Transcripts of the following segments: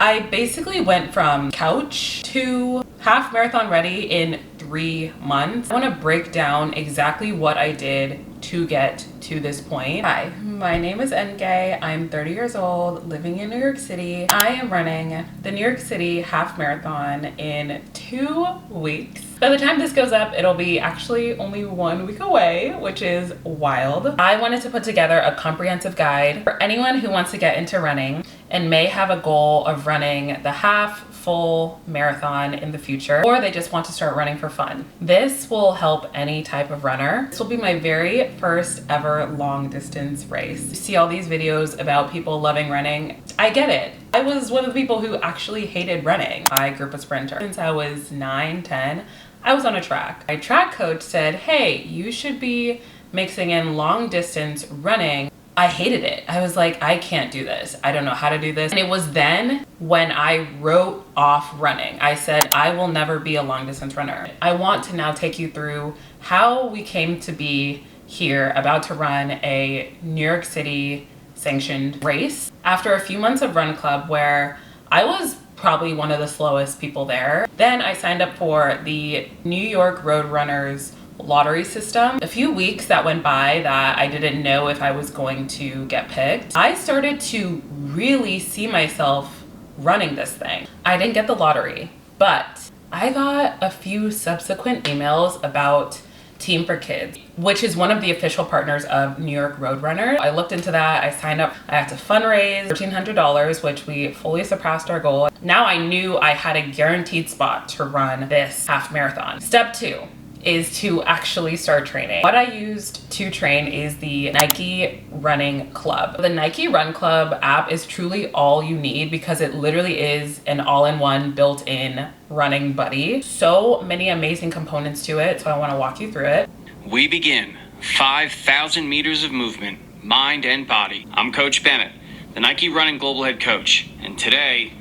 I basically went from couch to half marathon ready in 3 months. I want to break down exactly what I did to get to this point. Hi, my name is NK. I'm 30 years old, living in New York City. I am running the New York City half marathon in 2 weeks. By the time this goes up, it'll be actually only 1 week away, which is wild. I wanted to put together a comprehensive guide for anyone who wants to get into running and may have a goal of running the half, full marathon in the future, or they just want to start running for fun. This will help any type of runner. This will be my very first ever long distance race. You see all these videos about people loving running. I get it. I was one of the people who actually hated running. I grew up a sprinter. Since I was 9, 10, I was on a track. My track coach said, hey, you should be mixing in long distance running. I hated it. I was like, I can't do this. I don't know how to do this. And it was then when I wrote off running. I said, I will never be a long distance runner. I want to now take you through how we came to be here about to run a New York City sanctioned race. After a few months of Run Club where I was probably one of the slowest people there, then I signed up for the New York Road Runners lottery system. A few weeks that went by that I didn't know if I was going to get picked, I started to really see myself running this thing. I didn't get the lottery, but I got a few subsequent emails about Team for Kids, which is one of the official partners of New York Road Runners. I looked into that. I signed up. I had to fundraise $1,300, which we fully surpassed our goal. Now I knew I had a guaranteed spot to run this half marathon. Step 2 is to actually start training. What I used to train is the Nike Running Club. The Nike Run Club app is truly all you need because it literally is an all-in-one built-in running buddy. So many amazing components to it, so I wanna walk you through it. We begin 5,000 meters of movement, mind and body. I'm Coach Bennett, the Nike Running Global Head Coach, and today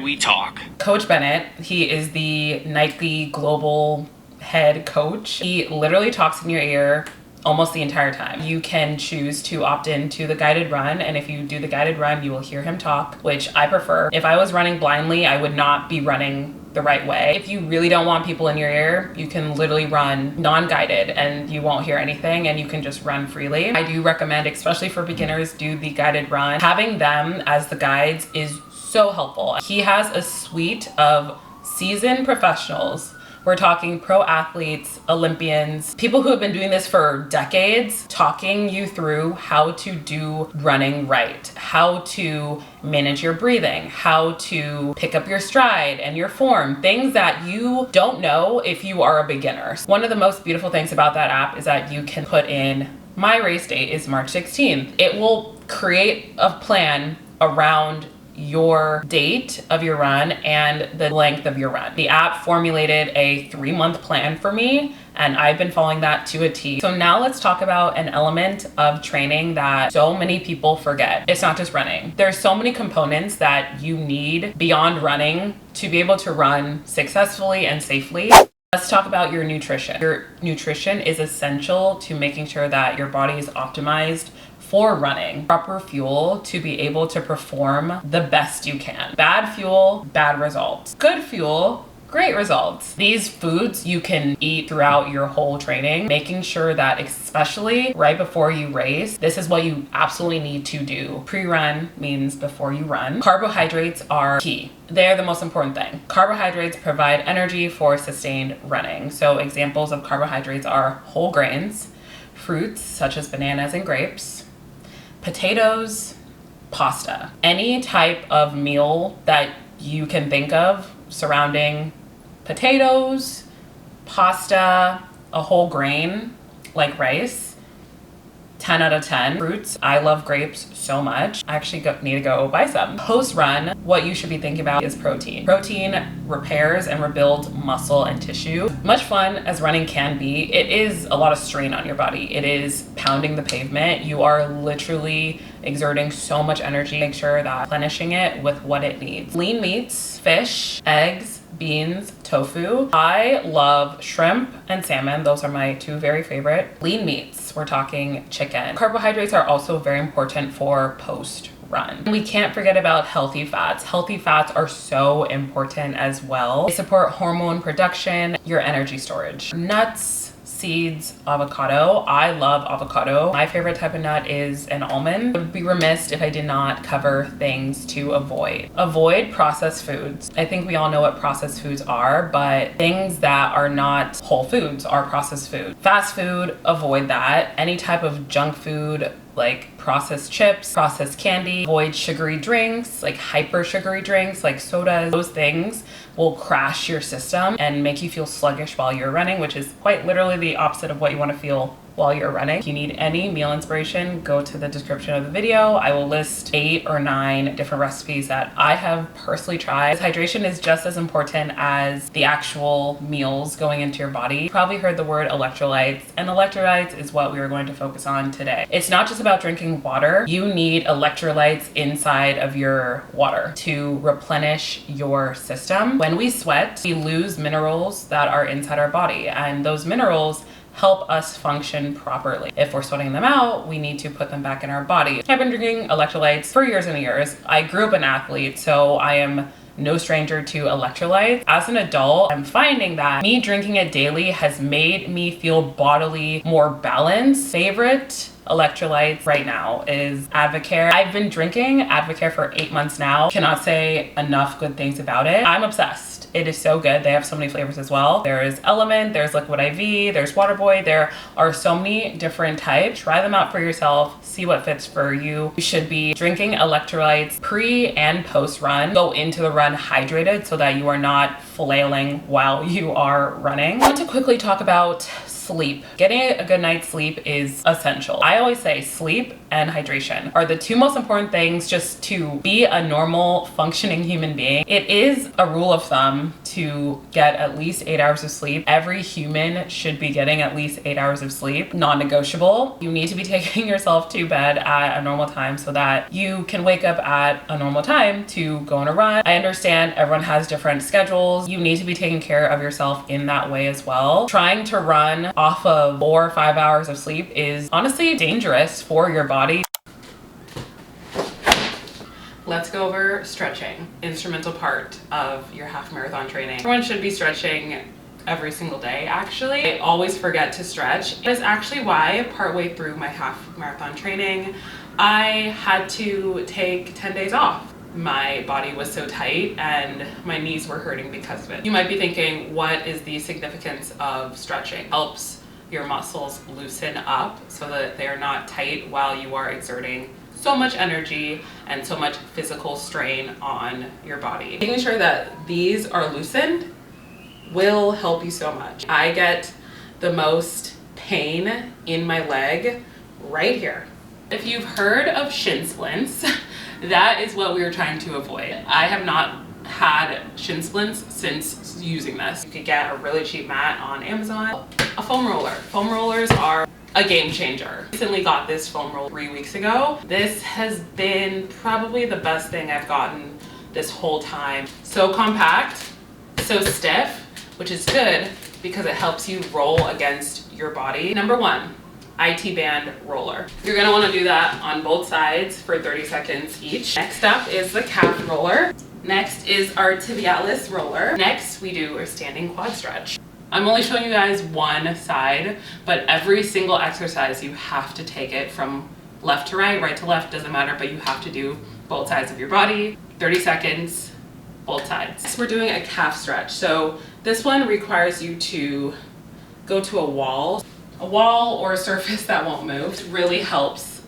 we talk. Coach Bennett, he is the Nike Global Head Coach. He literally talks in your ear almost the entire time. You can choose to opt in to the guided run, and if you do the guided run, you will hear him talk, which I prefer. If I was running blindly, I would not be running the right way. If you really don't want people in your ear, you can literally run non-guided and you won't hear anything and you can just run freely. I do recommend, especially for beginners, do the guided run. Having them as the guides is so helpful. He has a suite of seasoned professionals. We're talking pro athletes, Olympians, people who have been doing this for decades, talking you through how to do running right, how to manage your breathing, how to pick up your stride and your form, things that you don't know if you are a beginner. One of the most beautiful things about that app is that you can put in, my race date is March 16th. It will create a plan around your date of your run and the length of your run. The app formulated a 3-month plan for me and I've been following that to a T. So now let's talk about an element of training that so many people forget. It's not just running. There's so many components that you need beyond running to be able to run successfully and safely. Let's talk about your nutrition. Your nutrition is essential to making sure that your body is optimized for running. Proper fuel to be able to perform the best you can. Bad fuel, bad results. Good fuel, great results. These foods you can eat throughout your whole training, making sure that especially right before you race, this is what you absolutely need to do. Pre-run means before you run. Carbohydrates are key. They're the most important thing. Carbohydrates provide energy for sustained running. So examples of carbohydrates are whole grains, fruits such as bananas and grapes, potatoes, pasta. Any type of meal that you can think of surrounding potatoes, pasta, a whole grain like rice, 10 out of 10. Fruits, I love grapes so much. I actually need to go buy some. Post-run, what you should be thinking about is protein. Protein repairs and rebuilds muscle and tissue. Much fun as running can be, it is a lot of strain on your body. It is pounding the pavement. You are literally exerting so much energy. Make sure that replenishing it with what it needs. Lean meats, fish, eggs, beans, tofu. I love shrimp and salmon. Those are my 2 very favorite. Lean meats, we're talking chicken. Carbohydrates are also very important for post run. We can't forget about healthy fats. Healthy fats are so important as well. They support hormone production, your energy storage. Nuts, seeds, avocado. I love avocado. My favorite type of nut is an almond. I would be remiss if I did not cover things to avoid. Avoid processed foods. I think we all know what processed foods are, but things that are not whole foods are processed food. Fast food, avoid that. Any type of junk food, like processed chips, processed candy. Avoid sugary drinks, like hyper sugary drinks, like sodas. Those things will crash your system and make you feel sluggish while you're running, which is quite literally the opposite of what you want to feel while you're running. If you need any meal inspiration, go to the description of the video. I will list 8 or 9 different recipes that I have personally tried. Hydration is just as important as the actual meals going into your body. You probably heard the word electrolytes, and electrolytes is what we are going to focus on today. It's not just about drinking water. You need electrolytes inside of your water to replenish your system. When we sweat, we lose minerals that are inside our body, and those minerals help us function properly. If we're sweating them out, we need to put them back in our body. I've been drinking electrolytes for years and years. I grew up an athlete, so I am no stranger to electrolytes. As an adult, I'm finding that me drinking it daily has made me feel bodily more balanced. Favorite electrolytes right now is Advocare. I've been drinking Advocare for 8 months now. Cannot say enough good things about it. I'm obsessed. It is so good. They have so many flavors as well. There is Element, there's Liquid IV, there's Waterboy. There are so many different types. Try them out for yourself. See what fits for you. You should be drinking electrolytes pre and post run. Go into the run hydrated so that you are not flailing while you are running. I want to quickly talk about sleep. Getting a good night's sleep is essential. I always say sleep and hydration are the 2 most important things just to be a normal functioning human being. It is a rule of thumb to get at least 8 hours of sleep. Every human should be getting at least 8 hours of sleep, non-negotiable. You need to be taking yourself to bed at a normal time so that you can wake up at a normal time to go on a run. I understand everyone has different schedules. You need to be taking care of yourself in that way as well. Trying to run off of 4 or 5 hours of sleep is honestly dangerous for your body. Let's go over stretching, instrumental part of your half marathon training. Everyone should be stretching every single day, actually. I always forget to stretch. It is actually why partway through my half marathon training, I had to take 10 days off. My body was so tight and my knees were hurting because of it. You might be thinking, what is the significance of stretching? It helps your muscles loosen up so that they're not tight while you are exerting so much energy and so much physical strain on your body. Making sure that these are loosened will help you so much. I get the most pain in my leg right here. If you've heard of shin splints, that is what we were trying to avoid. I have not had shin splints since using this. You could get a really cheap mat on Amazon. A foam roller. Foam rollers are a game changer. Recently got this foam roller 3 weeks ago. This has been probably the best thing I've gotten this whole time. So compact, so stiff, which is good because it helps you roll against your body. Number 1, IT band roller. You're gonna wanna do that on both sides for 30 seconds each. Next up is the calf roller. Next is our tibialis roller. Next, we do our standing quad stretch. I'm only showing you guys one side, but every single exercise you have to take it from left to right to left, doesn't matter, but you have to do both sides of your body. 30 seconds, both sides. Next, we're doing a calf stretch. So this one requires you to go to a wall or a surface that won't move. It really helps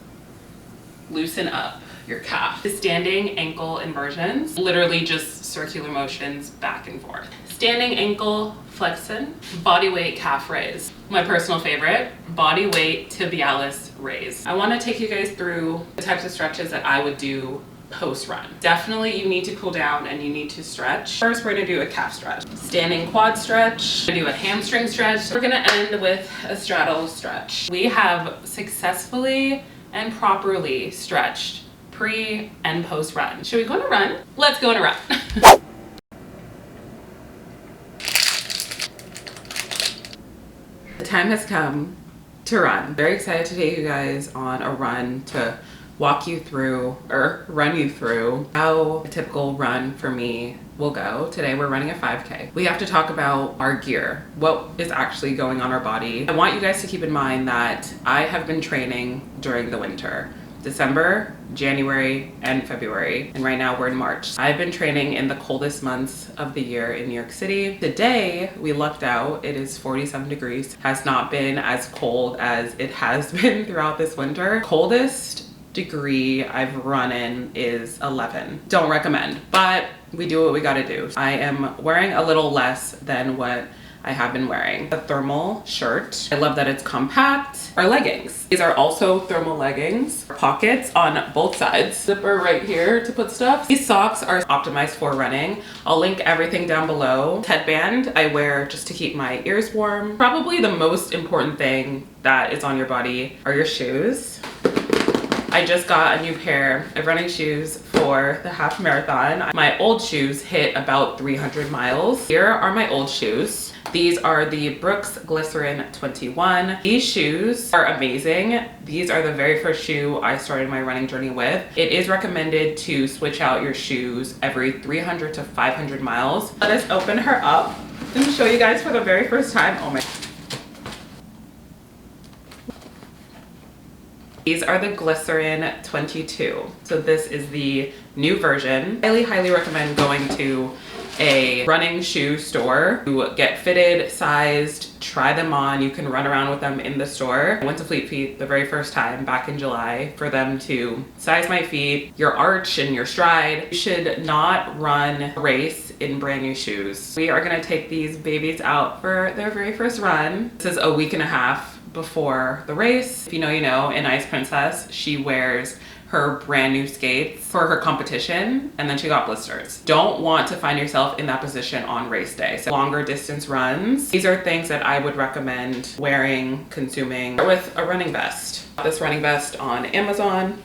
loosen up your calf. The standing ankle inversions, literally just circular motions back and forth. Standing ankle flexion, body weight calf raise. My personal favorite, body weight tibialis raise. I want to take you guys through the types of stretches that I would do post-run. Definitely you need to cool down and you need to stretch. First, we're gonna do a calf stretch. Standing quad stretch, we're gonna do a hamstring stretch. We're gonna end with a straddle stretch. We have successfully and properly stretched pre and post run. Should we go on a run? Let's go on a run. The time has come to run. Very excited to take you guys on a run to walk you through or run you through how a typical run for me will go. Today we're running a 5K. We have to talk about our gear, what is actually going on our body. I want you guys to keep in mind that I have been training during the winter. December, January, and February. And right now we're in March. I've been training in the coldest months of the year in New York City. Today we lucked out. It is 47 degrees. Has not been as cold as it has been throughout this winter. Coldest degree I've run in is 11. Don't recommend, but we do what we gotta do. I am wearing a little less than what I have been wearing. A thermal shirt. I love that it's compact. Our leggings. These are also thermal leggings. Pockets on both sides. Zipper right here to put stuff. These socks are optimized for running. I'll link everything down below. Headband I wear just to keep my ears warm. Probably the most important thing that is on your body are your shoes. I just got a new pair of running shoes for the half marathon. My old shoes hit about 300 miles. Here are my old shoes. These are the Brooks Glycerin 21. These shoes are amazing. These are the very first shoe I started my running journey with. It is recommended to switch out your shoes every 300 to 500 miles. Let us open her up and show you guys for the very first time. Oh my. These are the Glycerin 22. So this is the new version. Highly recommend going to a running shoe store to get fitted, sized, try them on. You can run around with them in the store. I went to Fleet Feet the very first time back in July for them to size my feet, your arch and your stride. You should not run a race in brand new shoes. We are gonna take these babies out for their very first run. This is a week and a half before the race. If you know, you know, in Ice Princess, she wears her brand new skates for her competition and then she got blisters. Don't want to find yourself in that position on race day. So longer distance runs, these are things that I would recommend wearing, consuming with a running vest. This running vest on Amazon.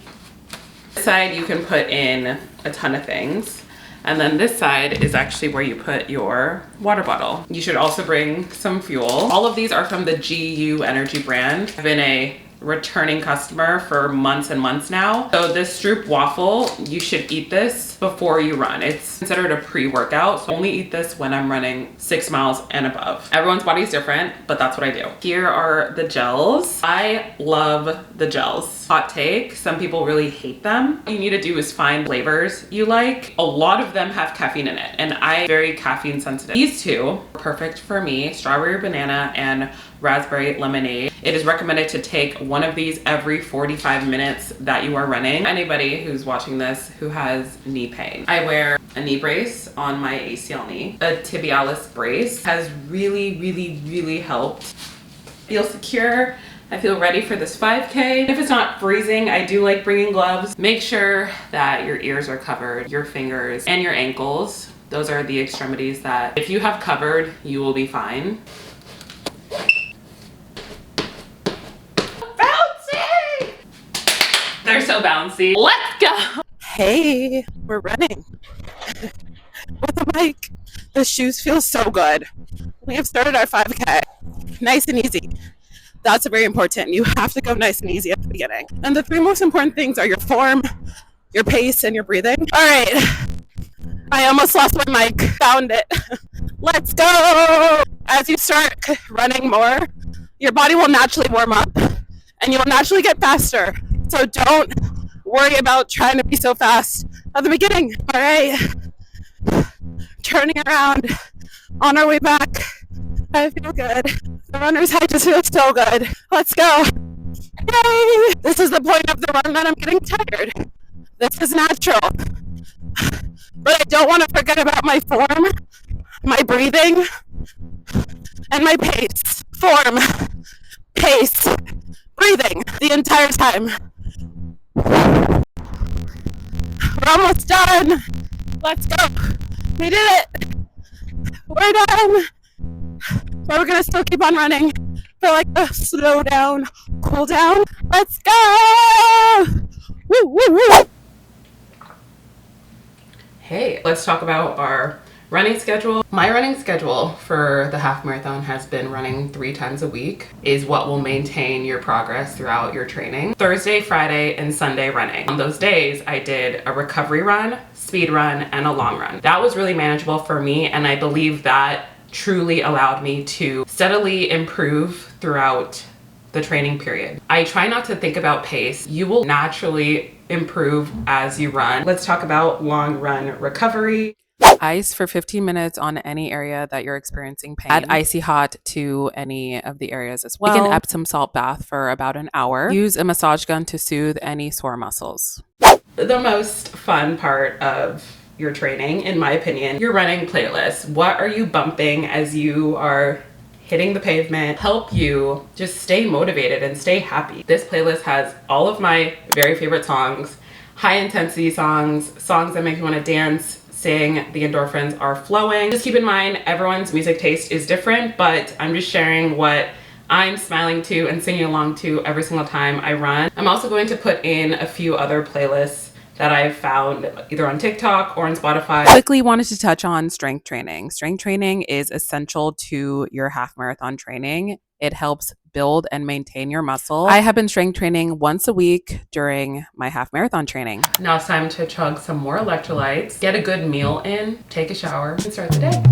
This side you can put in a ton of things. And then this side is actually where you put your water bottle. You should also bring some fuel. All of these are from the GU Energy brand. I've been a returning customer for months and months now. So this Stroop waffle, you should eat this before you run. It's considered a pre-workout, so only eat this when I'm running 6 miles and above. Everyone's body is different, but that's what I do. Here are the gels. I love the gels. Hot take, some people really hate them. What you need to do is find flavors you like. A lot of them have caffeine in it, and I'm very caffeine sensitive. These two are perfect for me, strawberry banana and raspberry lemonade. It is recommended to take one of these every 45 minutes that you are running. Anybody who's watching this who has knee pain. I wear a knee brace on my ACL knee. A tibialis brace has really helped. Feel secure. I feel ready for this 5K. If it's not freezing, I do like bringing gloves. Make sure that your ears are covered, your fingers, and your ankles. Those are the extremities that if you have covered, you will be fine. They're so bouncy. Let's go. Hey, we're running with a mic. The shoes feel so good. We have started our 5K. Nice and easy. That's very important. You have to go nice and easy at the beginning. And the three most important things are your form, your pace, and your breathing. All right. I almost lost my mic. Found it. Let's go. As you start running more, your body will naturally warm up and you'll naturally get faster. So don't worry about trying to be so fast at the beginning. All right. Turning around on our way back. I feel good. The runner's high just feels so good. Let's go. Yay! This is the point of the run that I'm getting tired. This is natural. But I don't want to forget about my form, my breathing, and my pace. Form, pace, breathing the entire time. We're almost done. Let's go. We did it. We're done. But we're gonna still keep on running for like a slow down, cool down. Let's go. Woo, woo, woo. Hey, let's talk about our Running schedule. My running schedule for the half marathon has been running 3 times a week is what will maintain your progress throughout your training. Thursday, Friday, and Sunday running. On those days, I did a recovery run, speed run, and a long run. That was really manageable for me, and I believe that truly allowed me to steadily improve throughout the training period. I try not to think about pace. You will naturally improve as you run. Let's talk about long run recovery. Ice for 15 minutes on any area that you're experiencing pain. Add icy hot to any of the areas as well. Take an Epsom salt bath for about an hour. Use a massage gun to soothe any sore muscles. The most fun part of your training, in my opinion, your running playlist. What are you bumping as you are hitting the pavement? Help you just stay motivated and stay happy. This playlist has all of my very favorite songs, high intensity songs, songs that make you want to dance, sing, the endorphins are flowing. Just keep in mind, everyone's music taste is different, but I'm just sharing what I'm smiling to and singing along to every single time I run. I'm also going to put in a few other playlists that I've found either on TikTok or on Spotify. Quickly wanted to touch on strength training. Strength training is essential to your half marathon training. It helps build and maintain your muscle. I have been strength training once a week during my half marathon training. Now it's time to chug some more electrolytes, get a good meal in, take a shower, and start the day.